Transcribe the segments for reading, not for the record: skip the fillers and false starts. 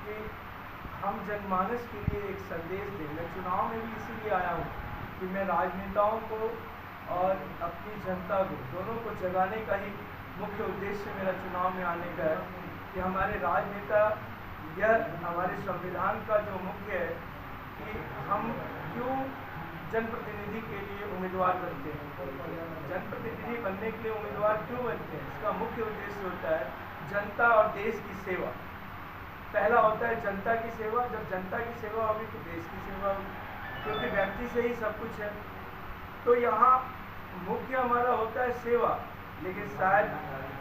कि हम जनमानस के लिए एक संदेश दें। मैं चुनाव में भी इसीलिए आया हूँ कि मैं राजनेताओं को और अपनी जनता को दोनों को जगाने का ही मुख्य उद्देश्य मेरा चुनाव में आने का है कि हमारे राजनेता, यह हमारे संविधान का जो मुख्य है कि हम क्यों जनप्रतिनिधि के लिए उम्मीदवार बनते हैं। जनप्रतिनिधि बनने के लिए उम्मीदवार क्यों बनते हैं, इसका मुख्य उद्देश्य होता है जनता और देश की सेवा। पहला होता है जनता की सेवा। जब जनता की सेवा होगी तो देश की सेवा होगी, क्योंकि व्यक्ति से ही सब कुछ है। तो यहाँ मुख्य हमारा होता है सेवा, लेकिन शायद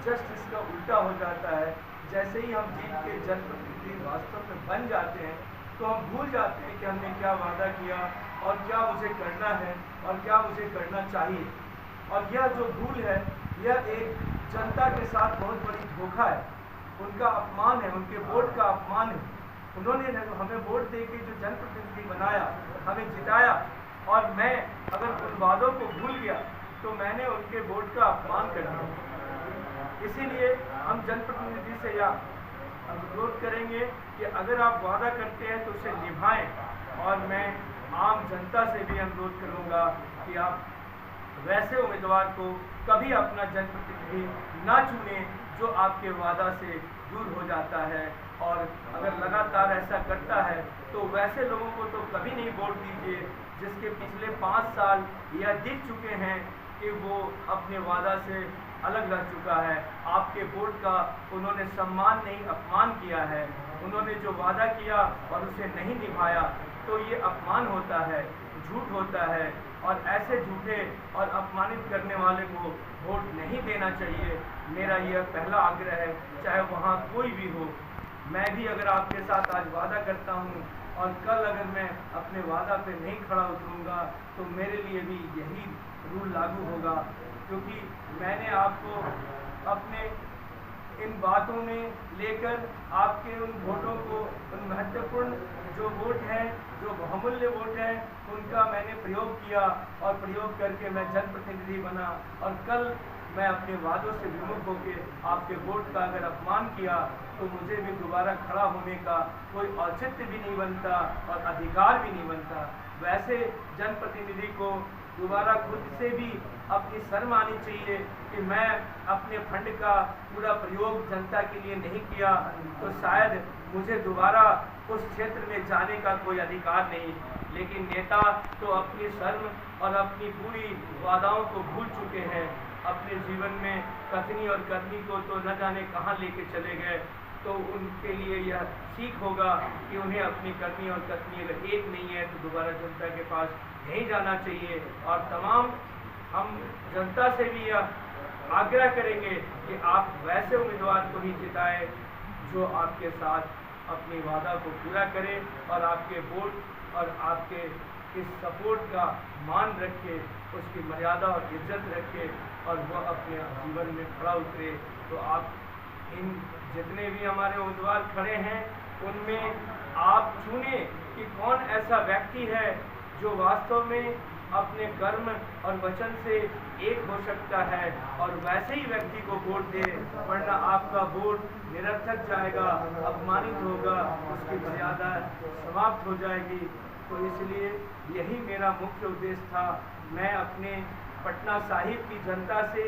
जस्ट इसका उल्टा हो जाता है। जैसे ही हम जीत के जनप्रतिनिधि वास्तव में बन जाते हैं तो हम भूल जाते हैं कि हमने क्या वादा किया और क्या मुझे करना है और क्या मुझे करना चाहिए। और यह जो भूल है, यह एक जनता के साथ बहुत बड़ी धोखा है, उनका अपमान है, उनके वोट का अपमान है। उन्होंने हमें वोट दे के जो जनप्रतिनिधि बनाया, हमें जिताया, और मैं अगर उन वादों को भूल गया तो मैंने उनके वोट का अपमान कर दिया। इसीलिए हम जनप्रतिनिधि से यह अनुरोध करेंगे कि अगर आप वादा करते हैं तो उसे निभाएं। और मैं आम जनता से भी अनुरोध करूंगा कि आप वैसे उम्मीदवार को कभी अपना जनप्रतिनिधि ना चुनें जो आपके वादा से दूर हो जाता है। और अगर लगातार ऐसा करता है तो वैसे लोगों को तो कभी नहीं वोट दीजिए जिसके पिछले 5 साल यह दिख चुके हैं कि वो अपने वादा से अलग रह चुका है। आपके वोट का उन्होंने सम्मान नहीं, अपमान किया है। उन्होंने जो वादा किया और उसे नहीं निभाया, तो ये अपमान होता है, झूठ होता है। और ऐसे झूठे और अपमानित करने वाले को वोट नहीं देना चाहिए। मेरा यह पहला आग्रह है, चाहे वहाँ कोई भी हो। मैं भी अगर आपके साथ आज वादा करता हूँ और कल अगर मैं अपने वादा पे नहीं खड़ा उतरूँगा तो मेरे लिए भी यही रूल लागू होगा, क्योंकि मैंने आपको अपने इन बातों में लेकर आपके उन वोटों को, उन महत्वपूर्ण जो वोट हैं, जो बहुमूल्य वोट हैं, उनका मैंने प्रयोग किया और प्रयोग करके मैं जनप्रतिनिधि बना। और कल मैं अपने वादों से विमुख होकर आपके वोट का अगर अपमान किया तो मुझे भी दोबारा खड़ा होने का कोई औचित्य भी नहीं बनता और अधिकार भी नहीं बनता। वैसे जनप्रतिनिधि को दोबारा खुद से भी अपनी शर्म आनी चाहिए कि मैं अपने फंड का पूरा प्रयोग जनता के लिए नहीं किया तो शायद मुझे दोबारा उस क्षेत्र में जाने का कोई अधिकार नहीं। लेकिन नेता तो अपनी शर्म और अपनी पूरी वादाओं को भूल चुके हैं। अपने जीवन में कथनी और करनी को तो न जाने कहाँ लेके चले गए। तो उनके लिए यह सीख होगा कि उन्हें अपनी करनी और कथनी अगर एक नहीं है तो दोबारा जनता के पास नहीं जाना चाहिए। और तमाम हम जनता से भी यह आग्रह करेंगे कि आप वैसे उम्मीदवार को ही जिताएं जो आपके साथ अपनी वादा को पूरा करे और आपके वोट और आपके इस सपोर्ट का मान रखे, उसकी मर्यादा और इज्जत रखे और वह अपने जीवन में खड़ा उतरे। तो आप इन जितने भी हमारे उम्मीदवार खड़े हैं उनमें आप चुने कि कौन ऐसा व्यक्ति है जो वास्तव में अपने कर्म और वचन से एक हो सकता है, और वैसे ही व्यक्ति को वोट दे, वरना आपका वोट निरर्थक जाएगा, अपमानित होगा, उसकी मर्यादा समाप्त हो जाएगी। तो इसलिए यही मेरा मुख्य उद्देश्य था। मैं अपने पटना साहिब की जनता से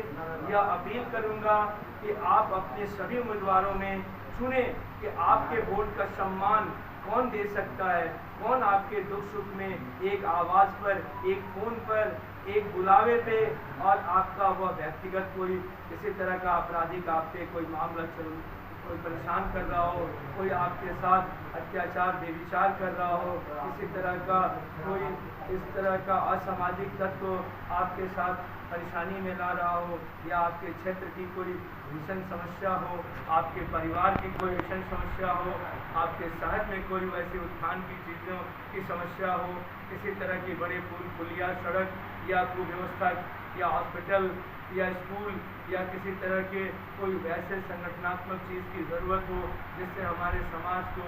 यह अपील करूंगा कि आप अपने सभी उम्मीदवारों में चुने कि आपके वोट का सम्मान कौन दे सकता है, कौन आपके दुख सुख में एक आवाज़ पर, एक फ़ोन पर, एक बुलावे पे, और आपका वह व्यक्तिगत कोई किसी तरह का आपराधिक आप पे कोई मामला कोई परेशान कर रहा हो, कोई आपके साथ अत्याचार बेविचार कर रहा हो, किसी तरह का कोई इस तरह का असामाजिक तत्व आपके साथ परेशानी में ला रहा हो, या आपके क्षेत्र की कोई भीषण समस्या हो, आपके परिवार की कोई भीषण समस्या हो, आपके शहर में कोई वैसी उत्थान की चीज़ों की समस्या हो, किसी तरह की बड़े पुल पुलिया सड़क या कुव्यवस्था या हॉस्पिटल या स्कूल या किसी तरह के कोई वैसे संगठनात्मक चीज़ की ज़रूरत हो जिससे हमारे समाज को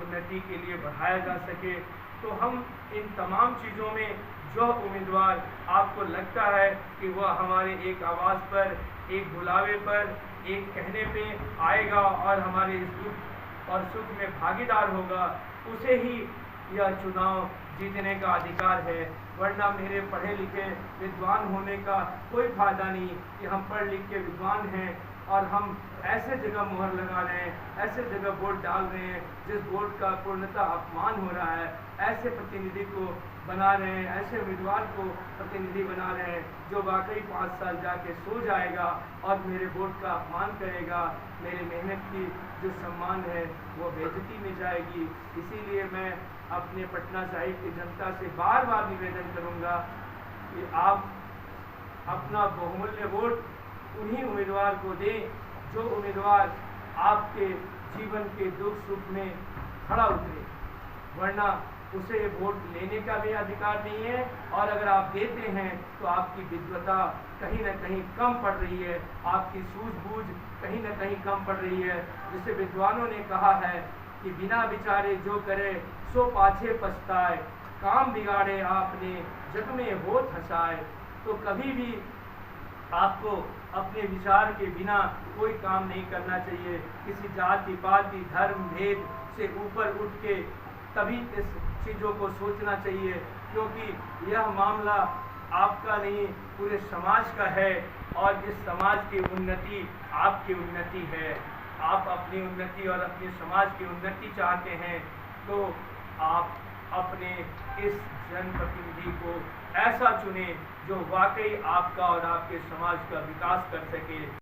उन्नति के लिए बढ़ाया जा सके, तो हम इन तमाम चीज़ों में जो उम्मीदवार आपको लगता है कि वह हमारे एक आवाज़ पर, एक बुलावे पर, एक कहने पे आएगा और हमारे इस दुख और सुख में भागीदार होगा, उसे ही यह चुनाव जीतने का अधिकार है। वरना मेरे पढ़े लिखे विद्वान होने का कोई फायदा नहीं कि हम पढ़ लिख के विद्वान हैं और हम ऐसे जगह मोहर लगा रहे हैं, ऐसे जगह वोट डाल रहे हैं जिस वोट का पूर्णतः अपमान हो रहा है, ऐसे प्रतिनिधि को बना रहे हैं, ऐसे उम्मीदवार को प्रतिनिधि बना रहे हैं जो वाकई 5 साल जाके सो जाएगा और मेरे वोट का अपमान करेगा। मेरी मेहनत की जो सम्मान है वो बेइज्जती में जाएगी। इसीलिए मैं अपने पटना साहिब की जनता से बार बार निवेदन करूंगा कि आप अपना बहुमूल्य वोट उन्हीं उम्मीदवार को दें जो उम्मीदवार आपके जीवन के दुख सुख में खड़ा उतरे, वरना उसे वोट लेने का भी अधिकार नहीं है। और अगर आप देते हैं तो आपकी विद्वता कहीं ना कहीं कम पड़ रही है, आपकी सूझबूझ कहीं ना कहीं कम पड़ रही है। जिसे विद्वानों ने कहा है कि बिना विचारे जो करे सो पाछे पछताए, काम बिगाड़े आपने जग में होत हंसाए। तो कभी भी आपको अपने विचार के बिना कोई काम नहीं करना चाहिए। किसी जाति पाति धर्म भेद से ऊपर उठ के तभी इस चीज़ों को सोचना चाहिए, क्योंकि यह मामला आपका नहीं पूरे समाज का है और इस समाज की उन्नति आपकी उन्नति है। आप अपनी उन्नति और अपने समाज की उन्नति चाहते हैं तो आप अपने इस जनप्रतिनिधि को ऐसा चुने जो वाकई आपका और आपके समाज का विकास कर सके।